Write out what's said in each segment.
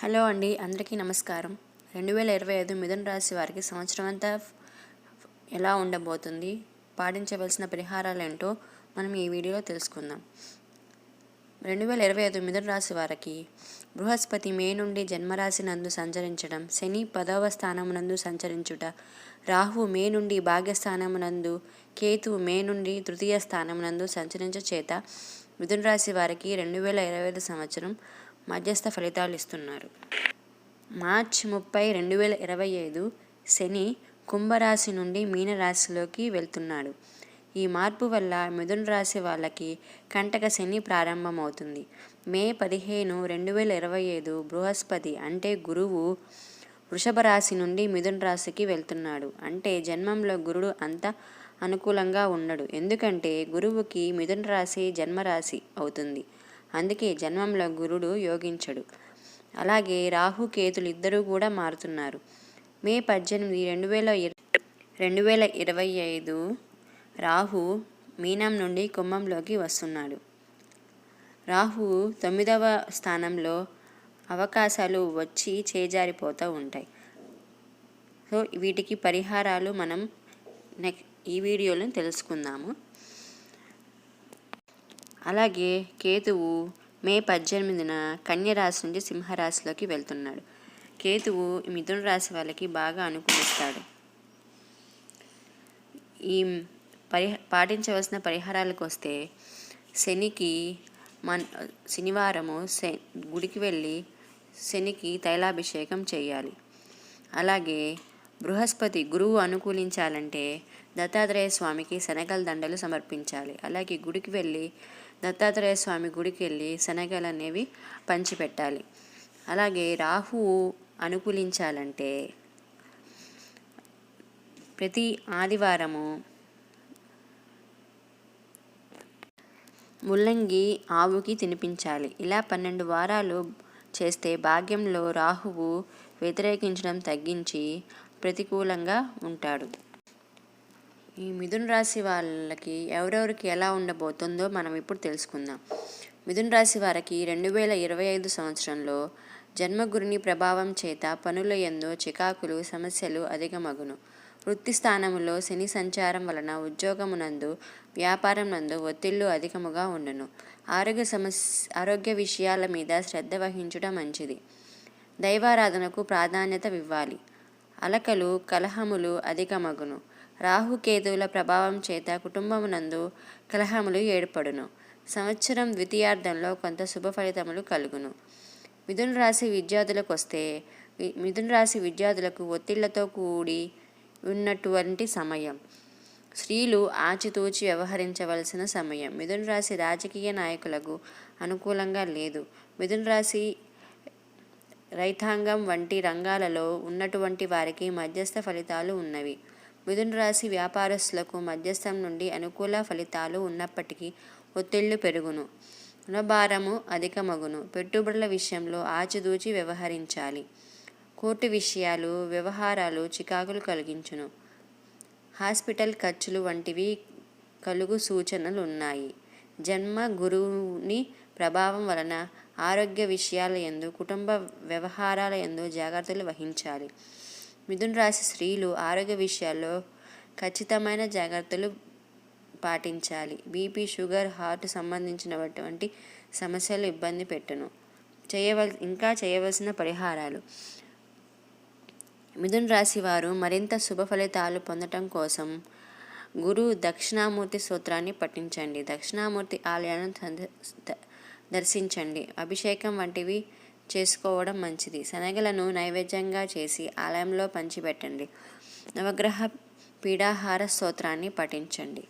Hello అండి, అందరికీ నమస్కారం. 2025 మిథున రాశి వారికి సంవత్సరం అంతా ఎలా ఉండబోతుంది, పాటించవలసిన పరిహారాలు ఏంటో మనం ఈ వీడియోలో తెలుసుకుందాం. 2025 మిథున రాశి వారికి బృహస్పతి మే నుండి జన్మరాశి నందు సంచరించడం, శని 10వ స్థానమునందు సంచరించుట, రాహు మే నుండి భాగ్యస్థానమునందు, కేతు మే నుండి తృతీయ స్థానమునందు సంచరించ చేత మిథున రాశి వారికి 2025 సంవత్సరం మధ్యస్థ ఫలితాలు ఇస్తున్నారు. మార్చి 30, 2025 శని కుంభరాశి నుండి మీనరాశిలోకి వెళ్తున్నాడు. ఈ మార్పు వల్ల మిథున రాశి వాళ్ళకి కంటక శని ప్రారంభమవుతుంది. మే 15, 2025 బృహస్పతి అంటే గురువు వృషభ రాశి నుండి మిథున రాశికి వెళ్తున్నాడు. అంటే జన్మంలో గురుడు అంత అనుకూలంగా ఉండడు. ఎందుకంటే గురువుకి మిథున రాశి జన్మరాశి అవుతుంది. అందుకే జన్మంలో గురుడు యోగించడు. అలాగే రాహు కేతులు ఇద్దరూ కూడా మారుతున్నారు. మే 18, 2025 రాహు మీనం నుండి కుంభంలోకి వస్తున్నాడు. రాహు 9వ స్థానంలో అవకాశాలు వచ్చి చేజారిపోతూ ఉంటాయి. సో వీటికి పరిహారాలు మనం ఈ వీడియోలో తెలుసుకుందాము. అలాగే కేతువు మే 18న కన్యరాశి నుంచి సింహరాశిలోకి వెళ్తున్నాడు. కేతువు మిథున రాశి వాళ్ళకి బాగా అనుకూలిస్తాడు. ఈ పాటించవలసిన పరిహారాలకు వస్తే శనికి శనివారము గుడికి వెళ్ళి శనికి తైలాభిషేకం చేయాలి. అలాగే బృహస్పతి గురువు అనుకూలించాలంటే దత్తాత్రేయ స్వామికి శనగల దండలు సమర్పించాలి. అలాగే గుడికి వెళ్ళి దత్తాత్రేయ స్వామి గుడికి వెళ్ళి శనగలు అనేవి పంచిపెట్టాలి. అలాగే రాహువు అనుకూలించాలంటే ప్రతి ఆదివారము ముల్లంగి ఆవుకి తినిపించాలి. ఇలా 12 వారాలు చేస్తే భాగ్యంలో రాహువు వ్యతిరేకించడం తగ్గించి ప్రతికూలంగా ఉంటాడు. ఈ మిథున రాశి వాళ్ళకి ఎవరెవరికి ఎలా ఉండబోతుందో మనం ఇప్పుడు తెలుసుకుందాం. మిథున రాశి వారికి 2025 సంవత్సరంలో జన్మగురుని ప్రభావం చేత పనుల యందు చికాకులు సమస్యలు అధికమగును. వృత్తి స్థానములో శని సంచారం వలన ఉద్యోగమునందు వ్యాపారం నందు ఒత్తిళ్లు అధికముగా ఉండును. ఆరోగ్య విషయాల మీద శ్రద్ధ వహించుట మంచిది. దైవారాధనకు ప్రాధాన్యత ఇవ్వాలి. అలకలు కలహములు అధికమగును. రాహుకేతువుల ప్రభావం చేత కుటుంబమునందు కలహములు ఏర్పడును. సంవత్సరం ద్వితీయార్థంలో కొంత శుభ ఫలితములు కలుగును. మిథున రాశి విద్యార్థులకు వస్తే మిథున రాశి విద్యార్థులకు ఒత్తిళ్లతో కూడి ఉన్నటువంటి సమయం. స్త్రీలు ఆచితూచి వ్యవహరించవలసిన సమయం. మిథున రాశి రాజకీయ నాయకులకు అనుకూలంగా లేదు. మిథున రాశి రైతాంగం వంటి రంగాలలో ఉన్నటువంటి వారికి మధ్యస్థ ఫలితాలు ఉన్నవి. మిథున రాశి వ్యాపారస్తులకు మధ్యస్థం నుండి అనుకూల ఫలితాలు ఉన్నప్పటికీ ఒత్తిళ్లు పెరుగును. రుణభారము అధికమగును. పెట్టుబడుల విషయంలో ఆచితూచి వ్యవహరించాలి. కోర్టు విషయాలు వ్యవహారాలు చికాకులు కలిగించును. హాస్పిటల్ ఖర్చులు వంటివి కలుగు సూచనలు ఉన్నాయి. జన్మ గురువుని ప్రభావం వలన ఆరోగ్య విషయాల యందు కుటుంబ వ్యవహారాల యందు జాగ్రత్తలు వహించాలి. మిథున రాశి స్త్రీలు ఆరోగ్య విషయాల్లో ఖచ్చితమైన జాగ్రత్తలు పాటించాలి. బీపీ, షుగర్, హార్ట్ సంబంధించినటువంటి సమస్యలు ఇబ్బంది పెట్టును. ఇంకా చేయవలసిన పరిహారాలు. మిథున రాశి వారు మరింత శుభ ఫలితాలు పొందటం కోసం గురు దక్షిణామూర్తి స్తోత్రాన్ని పఠించండి. దక్షిణామూర్తి ఆలయాలను దర్శించండి. అభిషేకం వంటివి చేసుకోవడం మంచిది. శనగలను నైవేద్యంగా చేసి ఆలయంలో పంచిపెట్టండి. నవగ్రహ పీడాహార స్తోత్రాన్ని పఠించండి.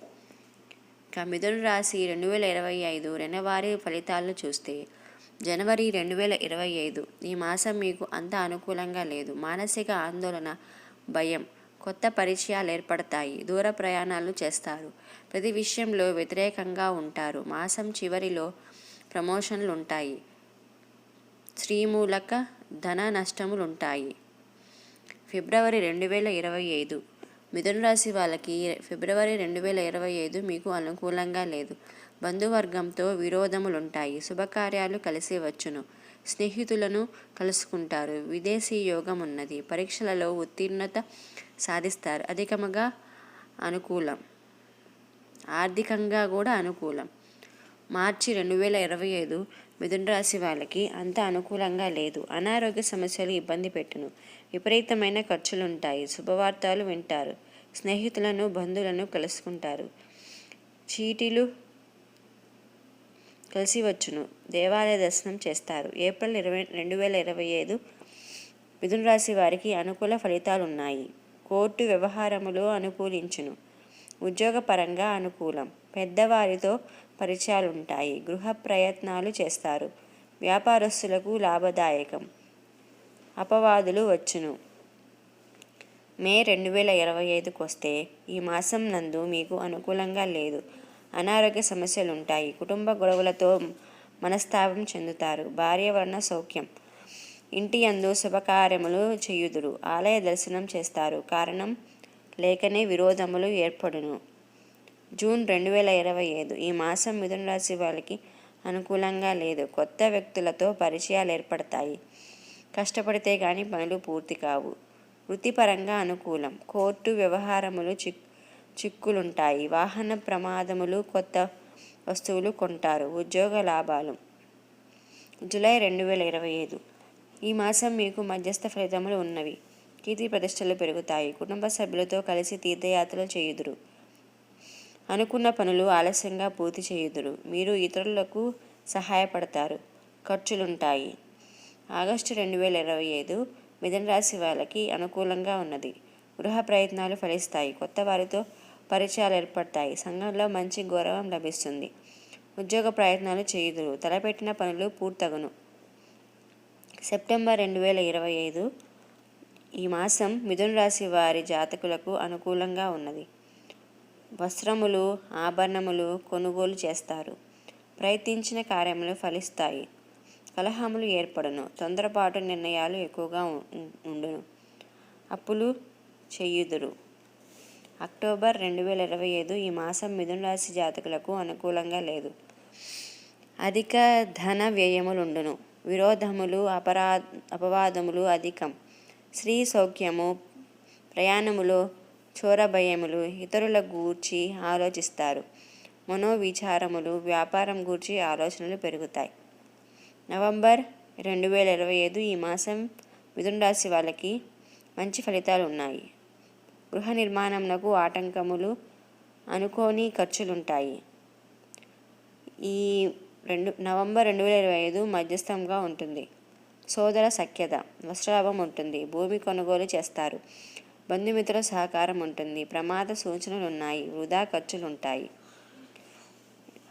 ఇక మిథున రాశి 2025 నెలవారీ ఫలితాలను చూస్తే జనవరి 2025 ఈ మాసం మీకు అంత అనుకూలంగా లేదు. మానసిక ఆందోళన, భయం, కొత్త పరిచయాలు ఏర్పడతాయి. దూర ప్రయాణాలు చేస్తారు. ప్రతి విషయంలో వ్యతిరేకంగా ఉంటారు. మాసం చివరిలో ప్రమోషన్లు ఉంటాయి. శ్రీమూలక ధన నష్టములుంటాయి. ఫిబ్రవరి 2025 మిథున రాశి వాళ్ళకి ఫిబ్రవరి 2025 మీకు అనుకూలంగా లేదు. బంధువర్గంతో విరోధములుంటాయి. శుభకార్యాలు కలిసి వచ్చును. స్నేహితులను కలుసుకుంటారు. విదేశీ యోగం ఉన్నది. పరీక్షలలో ఉత్తీర్ణత సాధిస్తారు. అధికముగా అనుకూలం. ఆర్థికంగా కూడా అనుకూలం. మార్చి 2025 మిథున రాశి వాళ్ళకి అంత అనుకూలంగా లేదు. అనారోగ్య సమస్యలు ఇబ్బంది పెట్టును. విపరీతమైన ఖర్చులుంటాయి. శుభవార్తలు వింటారు. స్నేహితులను బంధువులను కలుసుకుంటారు. చీటీలు కలిసి వచ్చును. దేవాలయ దర్శనం చేస్తారు. ఏప్రిల్ 2025 మిథున రాశి వారికి అనుకూల ఫలితాలున్నాయి. కోర్టు వ్యవహారములు అనుకూలించును. ఉద్యోగపరంగా అనుకూలం. పెద్దవారితో పరిచయాలుంటాయి. గృహ ప్రయత్నాలు చేస్తారు. వ్యాపారస్తులకు లాభదాయకం. అపవాదులు వచ్చును. మే 2025 వస్తే ఈ మాసం నందు మీకు అనుకూలంగా లేదు. అనారోగ్య సమస్యలుంటాయి. కుటుంబ గొడవలతో మనస్తాపం చెందుతారు. భార్య వలన సౌఖ్యం. ఇంటి యందు శుభకార్యములు చేయుదురు. ఆలయ దర్శనం చేస్తారు. కారణం లేకనే విరోధములు ఏర్పడును. జూన్ 2025 ఈ మాసం మిథున రాశి వాళ్ళకి అనుకూలంగా లేదు. కొత్త వ్యక్తులతో పరిచయాలు ఏర్పడతాయి. కష్టపడితే కానీ పనులు పూర్తి కావు. వృత్తిపరంగా అనుకూలం. కోర్టు వ్యవహారములు చిక్కులుంటాయి. వాహన ప్రమాదములు. కొత్త వస్తువులు కొంటారు. ఉద్యోగ లాభాలు. జూలై 2025 ఈ మాసం మీకు మధ్యస్థ ఫలితములు ఉన్నవి. కీర్తి ప్రతిష్టలు పెరుగుతాయి. కుటుంబ సభ్యులతో కలిసి తీర్థయాత్రలు చేయుదురు. అనుకున్న పనులు ఆలస్యంగా పూర్తి చేయుదురు. మీరు ఇతరులకు సహాయపడతారు. ఖర్చులుంటాయి. ఆగస్టు 2025 మిథున రాశి వాళ్ళకి అనుకూలంగా ఉన్నది. గృహ ప్రయత్నాలు ఫలిస్తాయి. కొత్త వారితో పరిచయాలు ఏర్పడతాయి. సంఘంలో మంచి గౌరవం లభిస్తుంది. ఉద్యోగ ప్రయత్నాలు చేయుదురు. తలపెట్టిన పనులు పూర్తగును. సెప్టెంబర్ 2025 ఈ మాసం మిథున రాశి వారి జాతకులకు అనుకూలంగా ఉన్నది. వస్త్రములు, ఆభరణములు కొనుగోలు చేస్తారు. ప్రయత్నించిన కార్యములు ఫలిస్తాయి. కలహములు ఏర్పడును. తొందరపాటు నిర్ణయాలు ఎక్కువగా ఉండును. అప్పులు చేయుదురు. అక్టోబర్ 2025 ఈ మాసం మిథున రాశి జాతకులకు అనుకూలంగా లేదు. అధిక ధన వ్యయములుండును. విరోధములు, అపవాదములు అధికం. స్త్రీ సౌఖ్యము. ప్రయాణములు, చోరభయములు. ఇతరుల గూర్చి ఆలోచిస్తారు. మనోవిచారములు. వ్యాపారం గూర్చి ఆలోచనలు పెరుగుతాయి. నవంబర్ 2025 ఈ మాసం మిథున రాశి వాళ్ళకి మంచి ఫలితాలు ఉన్నాయి. గృహ నిర్మాణమునకు ఆటంకములు. అనుకోని ఖర్చులుంటాయి. ఈ నవంబర్ 2025 మధ్యస్థంగా ఉంటుంది. సోదర సఖ్యత. వస్త్రలాభం ఉంటుంది. భూమి కొనుగోలు చేస్తారు. బంధుమిత్రుల సహకారం ఉంటుంది. ప్రమాద సూచనలు ఉన్నాయి. వృధా ఖర్చులుంటాయి.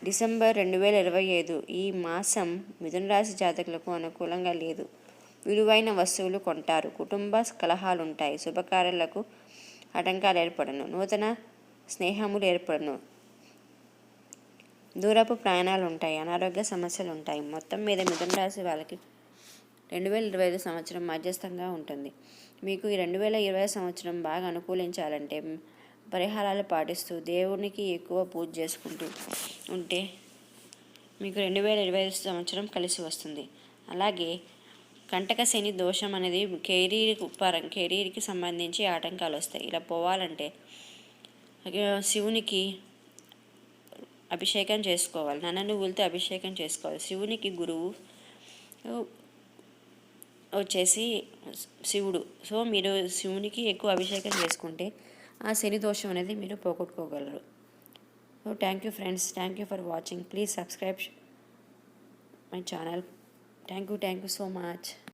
డిసెంబర్ 2025 ఈ మాసం మిథున రాశి జాతకులకు అనుకూలంగా లేదు. విలువైన వస్తువులు కొంటారు. కుటుంబ కలహాలుంటాయి. శుభకార్యాలకు ఆటంకాలు ఏర్పడను. నూతన స్నేహములు ఏర్పడను. దూరపు ప్రయాణాలు ఉంటాయి. అనారోగ్య సమస్యలు ఉంటాయి. మొత్తం మీద మిథున రాశి వాళ్ళకి 2025 సంవత్సరం మధ్యస్థంగా ఉంటుంది. మీకు ఈ 2020 సంవత్సరం బాగా అనుకూలించాలంటే పరిహారాలు పాటిస్తూ దేవునికి ఎక్కువ పూజ చేసుకుంటూ ఉంటే మీకు 2025 సంవత్సరం కలిసి వస్తుంది. అలాగే కంటక శని దోషం అనేది కెరీర్కి సంబంధించి ఆటంకాలు వస్తాయి. ఇలా పోవాలంటే శివునికి అభిషేకం చేసుకోవాలి. నన్న నువ్వులతో అభిషేకం చేసుకోవాలి. శివునికి గురువు వచ్చేసి శివుడు. సో మీరు శివునికి ఎక్కువ అభిషేకం చేసుకుంటే ఆ శని దోషం అనేది మీరు పోగొట్టుకోగలరు. So thank you friends. Thank you for watching. Please subscribe my channel. Thank you so much.